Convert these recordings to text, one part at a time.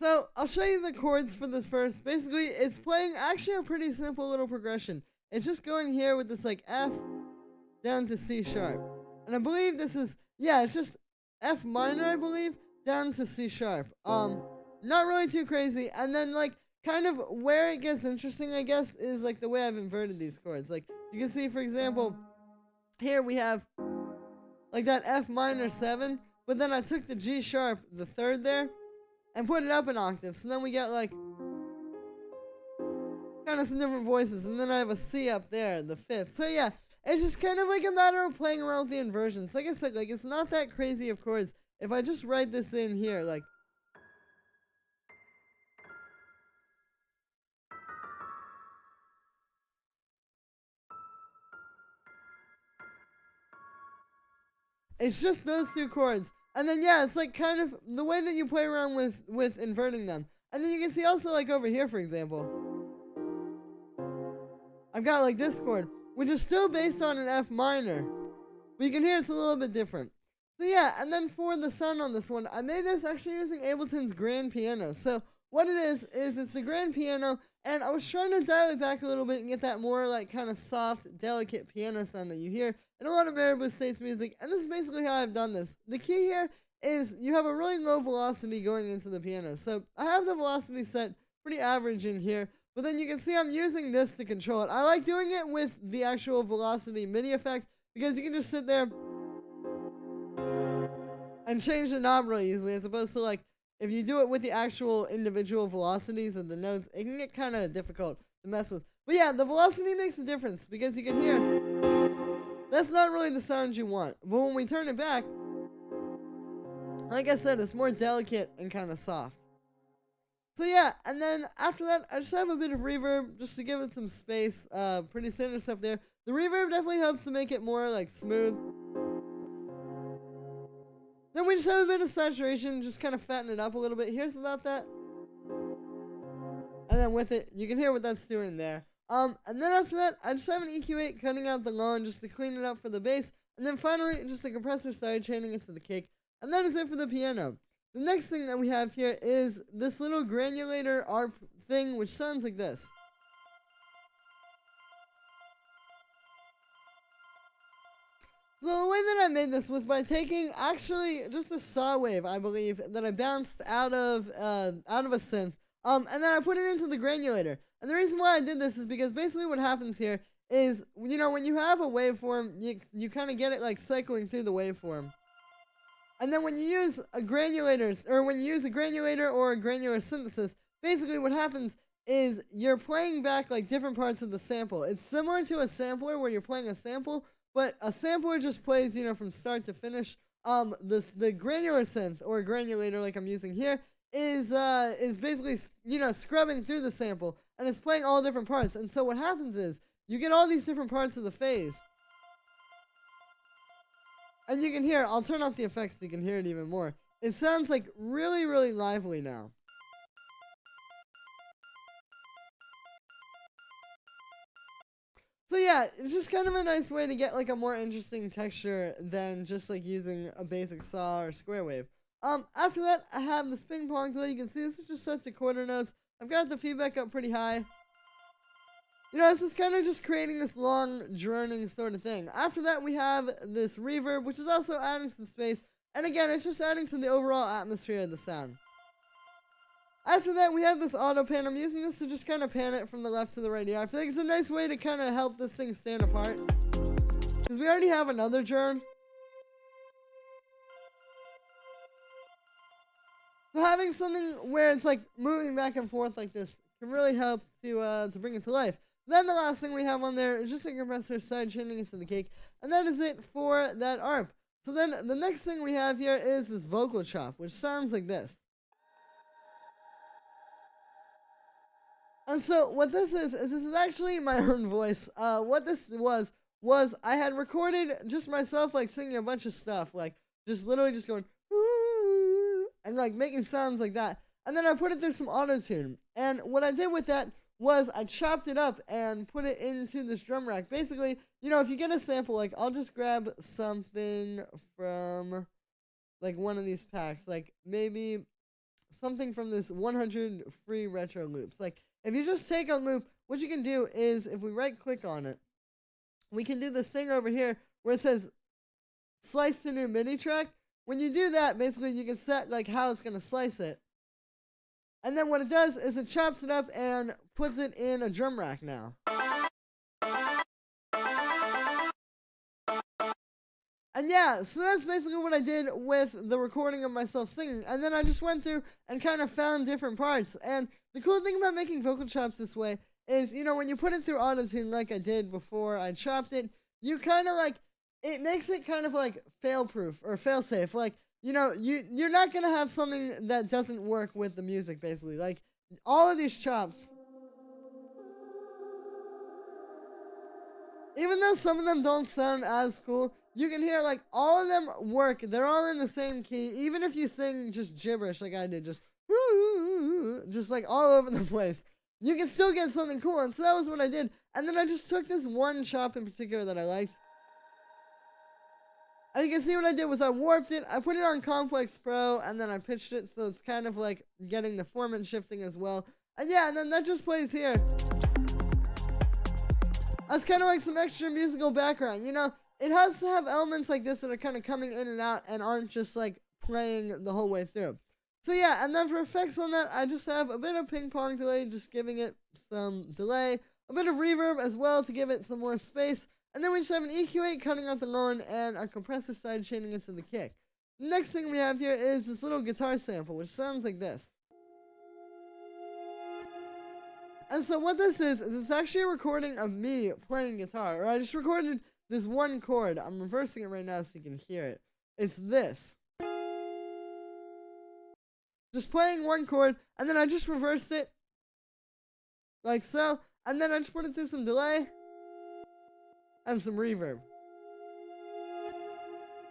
So I'll show you the chords for this first. Basically, it's playing actually a pretty simple little progression. It's just going here with this like F down to C sharp. And I believe this is, yeah, it's just F minor, I believe, down to C sharp. Not really too crazy. And then like kind of where it gets interesting, I guess, is like the way I've inverted these chords. Like you can see, for example, here we have like that F minor 7, but then I took the G sharp, the third there, and put it up an octave. So then we get like kind of some different voices. And then I have a C up there, the fifth. So yeah, it's just kind of like a matter of playing around with the inversions. Like I said, like it's not that crazy of chords. If I just write this in here, like, it's just those two chords. And then yeah, it's like kind of the way that you play around with inverting them. And then you can see also like over here, for example, I've got like this chord, which is still based on an F minor. But you can hear it's a little bit different. So yeah, and then for the sound on this one, I made this actually using Ableton's grand piano. So what it is it's the grand piano, and I was trying to dial it back a little bit and get that more like kind of soft, delicate piano sound that you hear in a lot of Maribou States music. And this is basically how I've done this. The key here is you have a really low velocity going into the piano. So I have the velocity set pretty average in here, but then you can see I'm using this to control it. I like doing it with the actual velocity MIDI effect because you can just sit there and change the knob really easily, as opposed to like if you do it with the actual individual velocities of the notes, it can get kind of difficult to mess with. But yeah, the velocity makes a difference because you can hear that's not really the sound you want. But when we turn it back, like I said, it's more delicate and kind of soft. So yeah, and then after that, I just have a bit of reverb just to give it some space. Pretty standard stuff there. The reverb definitely helps to make it more like smooth. Then we just have a bit of saturation, just kind of fatten it up a little bit. Here's without that. And then with it, you can hear what that's doing there. And then after that, I just have an EQ8 cutting out the low just to clean it up for the bass. And then finally, just a compressor sidechaining it to the kick. And that is it for the piano. The next thing that we have here is this little granulator ARP thing, which sounds like this. So the way that I made this was by taking actually just a saw wave, I believe, that I bounced out of a synth, and then I put it into the granulator. And the reason why I did this is because basically what happens here is, you know, when you have a waveform, you kind of get it like cycling through the waveform. And then when you use a granulator, or a granular synthesis, basically what happens is you're playing back like different parts of the sample. It's similar to a sampler where you're playing a sample, but a sampler just plays, you know, from start to finish. The granular synth or granulator, like I'm using here, is basically, you know, scrubbing through the sample, and it's playing all different parts. And so what happens is you get all these different parts of the phase, and you can hear. I'll turn off the effects so you can hear it even more. It sounds like really, really lively now. So yeah, it's just kind of a nice way to get like a more interesting texture than just like using a basic saw or square wave. After that, I have this ping pong tool. You can see this is just set to quarter notes. I've got the feedback up pretty high. You know, this is kind of just creating this long, droning sort of thing. After that, we have this reverb, which is also adding some space. And again, it's just adding to the overall atmosphere of the sound. After that, we have this auto pan. I'm using this to just kind of pan it from the left to the right here. I feel like it's a nice way to kind of help this thing stand apart, because we already have another drone. So having something where it's like moving back and forth like this can really help to bring it to life. Then the last thing we have on there is just a compressor sidechaining into the cake. And that is it for that ARP. So then the next thing we have here is this vocal chop, which sounds like this. And so what this is this is actually my own voice. What this was I had recorded just myself like singing a bunch of stuff, like just literally just going ooh, and like making sounds like that. And then I put it through some auto-tune. And what I did with that was I chopped it up and put it into this drum rack. Basically, you know, if you get a sample, like I'll just grab something from like one of these packs, like maybe something from this 100 free retro loops. Like, if you just take a loop, what you can do is, if we right click on it, we can do this thing over here where it says slice to new MIDI track. When you do that, basically you can set like how it's going to slice it. And then what it does is it chops it up and puts it in a drum rack now. And yeah, so that's basically what I did with the recording of myself singing. And then I just went through and kind of found different parts. And the cool thing about making vocal chops this way is, you know, when you put it through Auto-Tune like I did before I chopped it, you kind of like, it makes it kind of like fail-proof or fail-safe. Like, you know, you're not going to have something that doesn't work with the music, basically. Like, all of these chops, even though some of them don't sound as cool, you can hear like all of them work. They're all in the same key. Even if you sing just gibberish like I did, just like all over the place, you can still get something cool. And so that was what I did. And then I just took this one chop in particular that I liked. And you can see what I did was I warped it, I put it on Complex Pro, and then I pitched it so it's kind of like getting the formant shifting as well. And yeah, and then that just plays here. That's kind of like some extra musical background, you know? It helps to have elements like this that are kind of coming in and out and aren't just like playing the whole way through. So yeah, and then for effects on that, I just have a bit of ping pong delay, just giving it some delay, a bit of reverb as well to give it some more space, and then we just have an EQ8 cutting out the low end and a compressor side chaining into the kick. The next thing we have here is this little guitar sample, which sounds like this. And so what this is it's actually a recording of me playing guitar, or I just recorded this one chord. I'm reversing it right now so you can hear it. It's this. Just playing one chord, and then I just reversed it, like so, and then I just put it through some delay, and some reverb.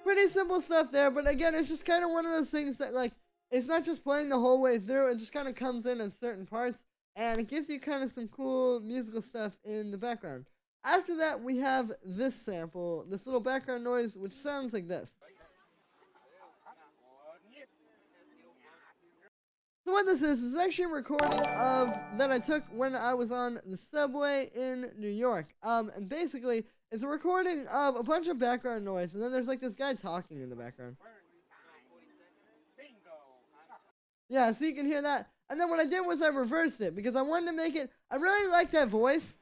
Pretty simple stuff there, but again, it's just kind of one of those things that, like, it's not just playing the whole way through, it just kind of comes in certain parts, and it gives you kind of some cool musical stuff in the background. After that, we have this sample, this little background noise, which sounds like this. So what this is actually a recording of that I took when I was on the subway in New York. And basically, it's a recording of a bunch of background noise, and then there's like this guy talking in the background. Yeah, so you can hear that. And then what I did was I reversed it because I wanted to make it, I really like that voice.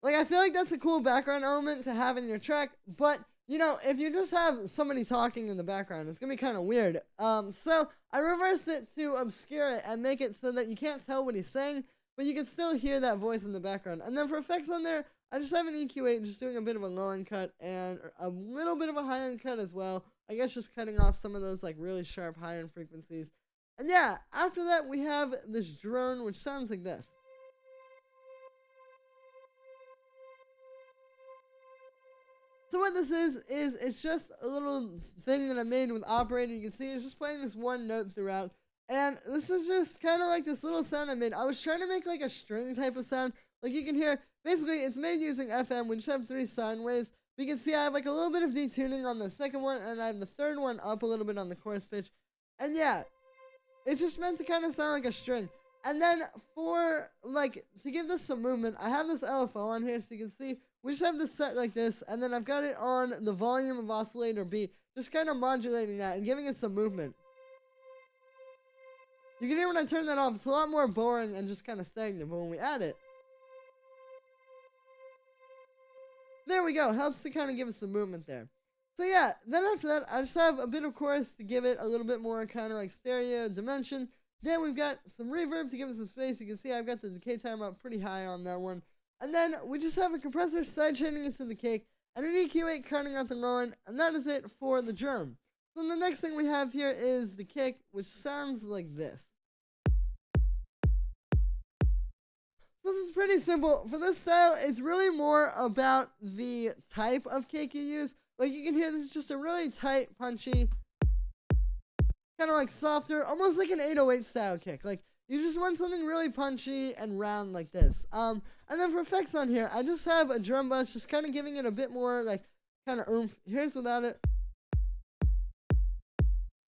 Like, I feel like that's a cool background element to have in your track, but you know, if you just have somebody talking in the background, it's gonna be kind of weird. So I reversed it to obscure it and make it so that you can't tell what he's saying, but you can still hear that voice in the background. And then for effects on there, I just have an EQ8 just doing a bit of a low end cut and a little bit of a high end cut as well. I guess just cutting off some of those like really sharp high end frequencies. And yeah, after that we have this drone which sounds like this. So what this is it's just a little thing that I made with Operator. You can see it's just playing this one note throughout. And this is just kind of like this little sound I made. I was trying to make like a string type of sound. Like you can hear, basically it's made using FM. We just have 3 sine waves. But you can see I have like a little bit of detuning on the second one, and I have the third one up a little bit on the chorus pitch. And yeah, it's just meant to kind of sound like a string. And then for, like, to give this some movement, I have this LFO on here so you can see we just have this set like this, and then I've got it on the volume of oscillator B, just kind of modulating that and giving it some movement. You can hear when I turn that off, it's a lot more boring and just kind of stagnant, but when we add it, there we go, helps to kind of give us some movement there. So yeah, then after that, I just have a bit of chorus to give it a little bit more kind of like stereo dimension. Then we've got some reverb to give us some space. You can see I've got the decay time up pretty high on that one. And then we just have a compressor side chaining into the kick and an EQ8 cutting out the low end, and that is it for the drum. So the next thing we have here is the kick, which sounds like this. This is pretty simple. For this style, it's really more about the type of kick you use. Like you can hear, this is just a really tight, punchy, kind of like softer, almost like an 808 style kick. Like you just want something really punchy and round like this. And then for effects on here, I just have a drum bus, just kind of giving it a bit more like kind of oomph. Here's without it.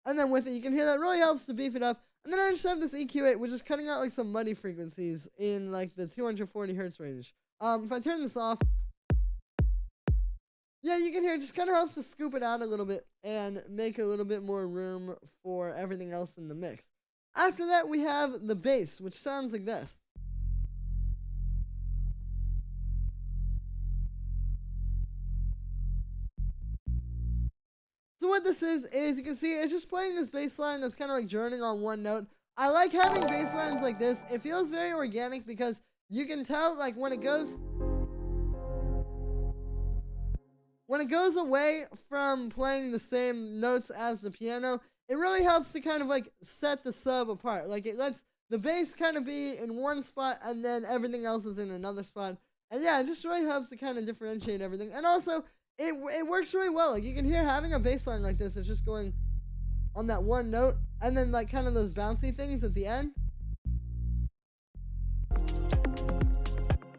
And then with it, you can hear that really helps to beef it up. And then I just have this EQ8, which is cutting out like some muddy frequencies in like the 240 hertz range. If I turn this off, yeah, you can hear it just kind of helps to scoop it out a little bit and make a little bit more room for everything else in the mix. After that, we have the bass, which sounds like this. So what this is you can see it's just playing this bass line that's kind of like droning on one note. I like having bass lines like this. It feels very organic because you can tell like when it goes away from playing the same notes as the piano, it really helps to kind of like set the sub apart. Like it lets the bass kind of be in one spot and then everything else is in another spot. And yeah, it just really helps to kind of differentiate everything. And also, it works really well. Like you can hear having a bass line like this, it's just going on that one note, and then like kind of those bouncy things at the end. I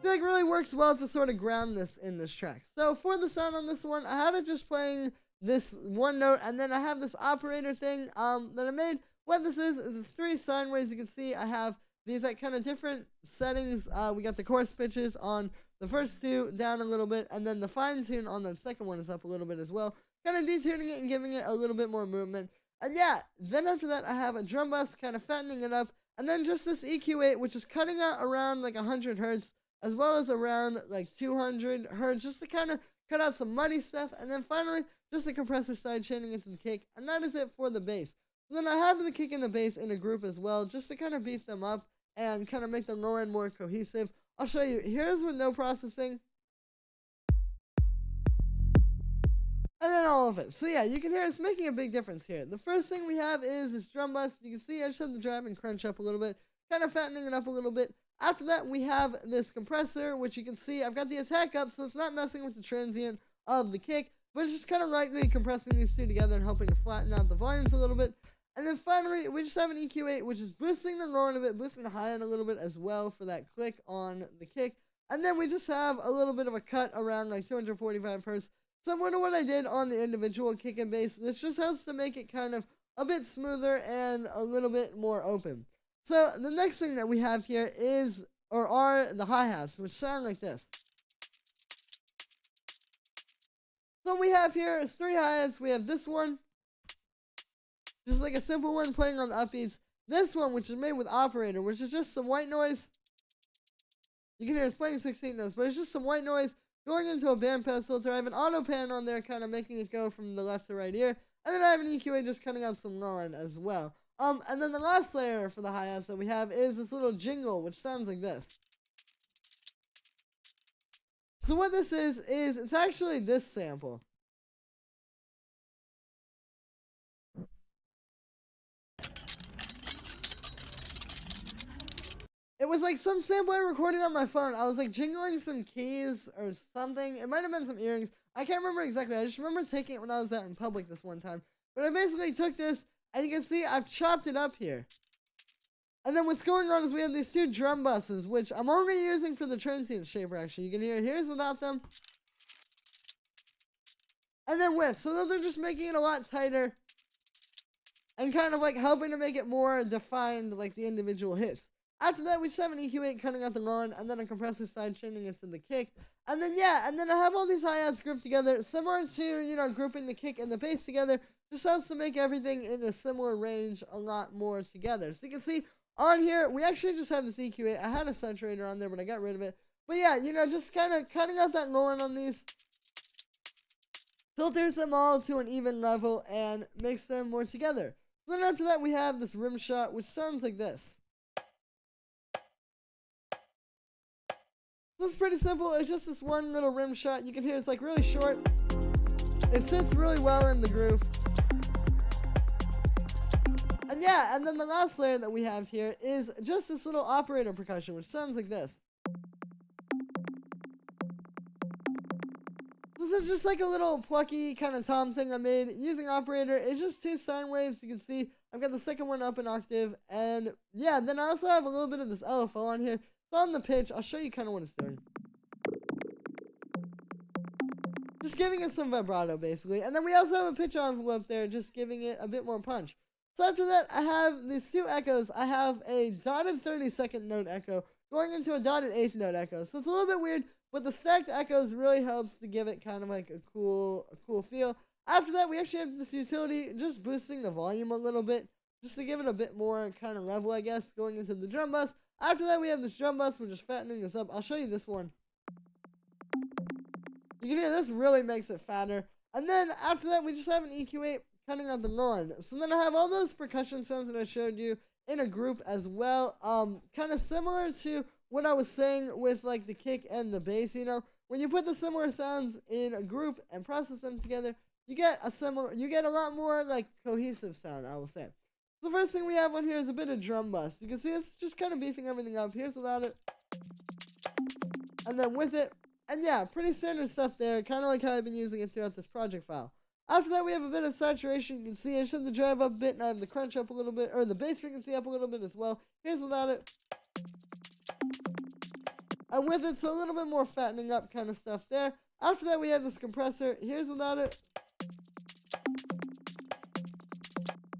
feel like really works well to sort of ground this in this track. So for the sound on this one, I have it just playing this one note, and then I have this operator thing that I made. What this is it's 3 sine waves. You can see I have these like kind of different settings. We got the chorus pitches on the first 2 down a little bit, and then the fine tune on the second one is up a little bit as well. Kind of detuning it and giving it a little bit more movement. And yeah, then after that I have a drum bus kind of fattening it up, and then just this EQ8 which is cutting out around like 100 hertz as well as around like 200 hertz just to kind of cut out some muddy stuff. And then finally just the compressor side chaining into the kick, and that is it for the bass. So then I have the kick and the bass in a group as well just to kind of beef them up and kind of make the low end more cohesive. I'll show you. Here's with no processing. And then all of it. So yeah, you can hear it's making a big difference here. The first thing we have is this drum bus. You can see I just have the drive and crunch up a little bit, kind of fattening it up a little bit. After that, we have this compressor, which you can see I've got the attack up, so it's not messing with the transient of the kick, but it's just kind of lightly compressing these two together and helping to flatten out the volumes a little bit. And then finally, we just have an EQ8, which is boosting the low end a bit, boosting the high end a little bit as well for that click on the kick. And then we just have a little bit of a cut around like 245 hertz, similar to what I did on the individual kick and bass. This just helps to make it kind of a bit smoother and a little bit more open. So the next thing that we have here is, or are the hi-hats, which sound like this. So what we have here is 3 hi-hats. We have this one, just like a simple one playing on the upbeats. This one, which is made with operator, which is just some white noise. You can hear it's playing 16 notes, but it's just some white noise going into a bandpass filter. I have an auto pan on there, kind of making it go from the left to right ear. And then I have an EQA just cutting out some low end as well. And then the last layer for the hi-hats that we have is this little jingle, which sounds like this. So what this is it's actually this sample. It was like some sample I recorded on my phone. I was like jingling some keys or something. It might have been some earrings. I can't remember exactly. I just remember taking it when I was out in public this one time. But I basically took this, and you can see I've chopped it up here. And then what's going on is we have these 2 drum buses, which I'm only using for the transient shaper actually. You can hear here's without them. And then with. So those are just making it a lot tighter. And kind of like helping to make it more defined like the individual hits. After that, we just have an EQ8 cutting out the low end, and then a compressor side chaining into the kick. And then, yeah, and then I have all these hi-hats grouped together, similar to, you know, grouping the kick and the bass together. Just helps to make everything in a similar range a lot more together. So you can see on here, we actually just have this EQ8. I had a saturator on there, but I got rid of it. But yeah, you know, just kind of cutting out that low end on these. Filters them all to an even level and makes them more together. Then after that, we have this rim shot, which sounds like this. So it's pretty simple. It's just this one little rim shot. You can hear it's like really short. It sits really well in the groove. And yeah, and then the last layer that we have here is just this little operator percussion, which sounds like this. This is just like a little plucky kind of tom thing I made using operator. It's just 2 sine waves. You can see I've got the second one up an octave. And yeah, then I also have a little bit of this LFO on here. So on the pitch, I'll show you kind of what it's doing. just giving it some vibrato basically. And then we also have a pitch envelope there, just giving it a bit more punch. So after that, I have these two echoes. I have a dotted 32nd note echo going into a dotted 8th note echo. So it's a little bit weird, but the stacked echoes really helps to give it kind of like a cool feel. After that, we actually have this utility just boosting the volume a little bit, just to give it a bit more kind of level, I guess, going into the drum bus. After that, we have this drum bus, which is fattening this up. I'll show you this one. You can hear this really makes it fatter. And then after that, we just have an EQ8 cutting out the lawn. So then I have all those percussion sounds that I showed you in a group as well. Kind of similar to what I was saying with like the kick and the bass, you know. When you put the similar sounds in a group and process them together, you get a lot more like cohesive sound, I will say. So the first thing we have on here is a bit of drum bus. You can see it's just kind of beefing everything up. Here's without it. And then with it. And yeah, pretty standard stuff there, kind of like how I've been using it throughout this project file. After that, we have a bit of saturation. You can see I shut the drive up a bit, and I have the crunch up a little bit, or the bass frequency up a little bit as well. Here's without it. And with it, so a little bit more fattening up kind of stuff there. After that, we have this compressor. Here's without it.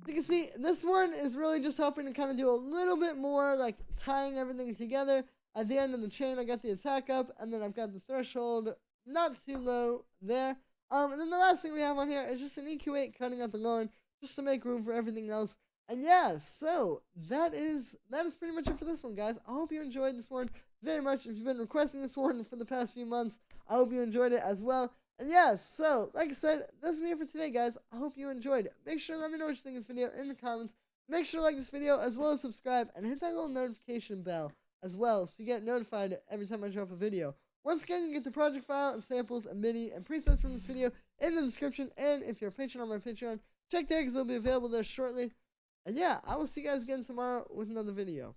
You can see this one is really just helping to kind of do a little bit more like tying everything together. At the end of the chain, I got the attack up, and then I've got the threshold not too low there. And then the last thing we have on here is just an EQ8 cutting out the low end, just to make room for everything else. And yeah, so that is pretty much it for this one, guys. I hope you enjoyed this one very much. If you've been requesting this one for the past few months, I hope you enjoyed it as well. And yeah, so like I said, that's me for today, guys. I hope you enjoyed it. Make sure to let me know what you think of this video in the comments. Make sure to like this video as well as subscribe and hit that little notification bell as well, so you get notified every time I drop a video. Once again, you get the project file and samples and MIDI and presets from this video in the description, and if you're a patron on my Patreon, check there because they'll be available there shortly. And yeah, I will see you guys again tomorrow with another video.